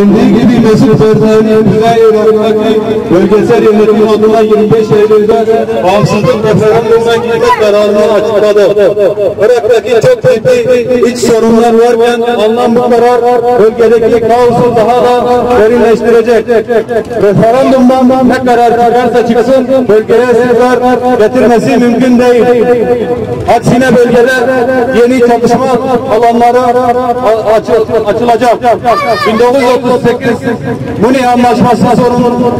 Bildiği gibi Mesut Barzani Kuzey Irak'taki bölgesel yönetim adına 25 Eylül'de bağımsızlık referandumuna gitmek kararını açıkladı. Irak'taki çok ciddi iç sorunlar varken alınan bu karar bölgedeki kaosu daha da derinleştirecek. Referandumdan ne karar çıkarsa çıksın bölgeye sızlar getirmesi mümkün değil. Aksine bölgede yeni çatışma alanları açılacak. 1938 Münih Anlaşması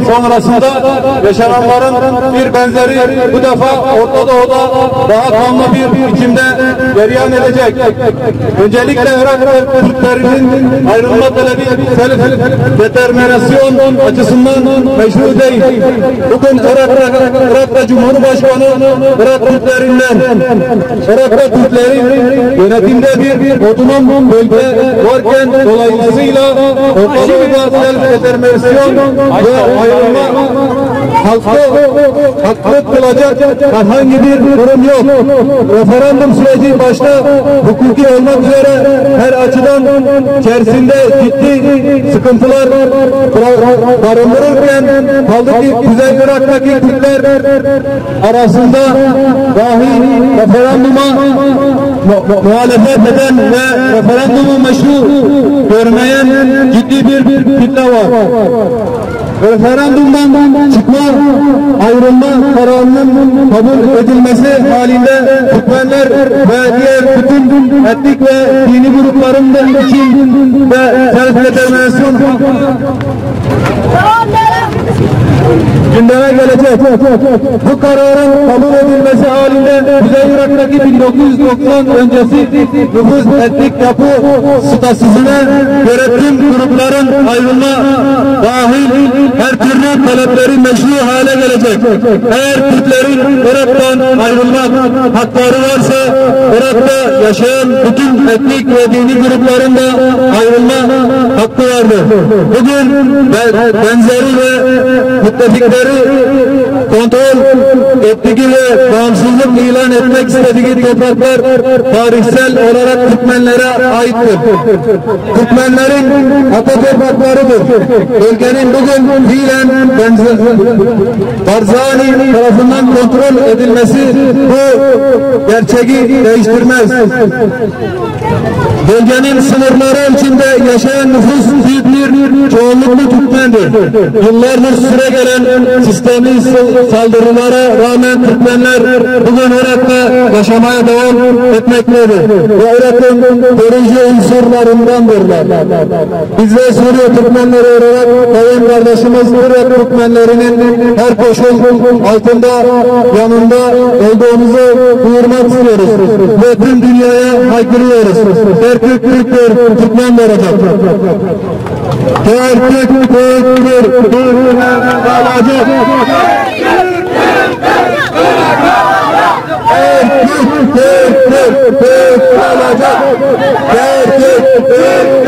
sonrasında yaşananların bir benzeri bu defa Orta Doğu'da daha kanlı bir biçimde cereyan edecek. Öncelikle Irak Türklerinin ayrılma talebi self-determinasyon açısından meşru değil. Bugün Irak'ta Cumhurbaşkanı Irak Türklerinden, Irak'ta Türklerin yönetimde bir otonom bölge varken dolayısıyla ortalıkta self-determinasyon ve ayrılma hakkı kılacak herhangi bir durum yok. Referandum süreci başta hukuki olmak üzere her açıdan içerisinde ciddi sıkıntılar barındırırken kaldı ki Kuzey Irak'taki Türkler arasında dahi referanduma muhalefet eden ve referandumu meşru görmeyen ciddi bir kitle var. Referandumdan çıkma, ayrılma kararının kabul edilmesi halinde Türkmenler ve diğer bütün etnik ve dini grupların için ve self-determinasyon gündeme gelecek. Bu kararın kabul edilmesi halinde Kuzey Irak'taki 1990 öncesi nüfus etnik yapı statüsüne göre tüm grupların ayrılma dahil her türlü talepleri meşru hale gelecek. Eğer Türklerin Irak'tan ayrılmak hakları varsa Irak'ta yaşayan bütün etnik ve dini grupların da ayrılma hakkı vardır. Bugün benzeri ve müttefikleri kontrol ettiği ve bağımsızlık ilan etmek istediği topraklar tarihsel olarak Türkmenlere aittir. Türkmenlerin ata topraklarıdır. Bölgenin bugün fiilen Barzani tarafından kontrol edilmesi bu gerçeği değiştirmez. Bölgenin sınırları içinde yaşayan nüfus büyük bir çoğunluklu Türkmendir. Yıllardır süre gelen sistemli saldırılara rağmen Türkmenler bugün Irak'ta yaşamaya devam etmektedir. Ve Irak'ın koruyucu unsurlarındandırlar. Biz de Suriye Türkmenleri olarak kavim kardeşimiz Irak Türkmenlerinin her koşul altında yanında olduğumuzu duyurmak istiyoruz. Ve tüm dünyaya haykırıyoruz. Erkek Türktür, Türkmen de olacak. Erkek Türktür, Türkmen kalacak. Erkek Türktür, Türk kalacak. Erkek Türk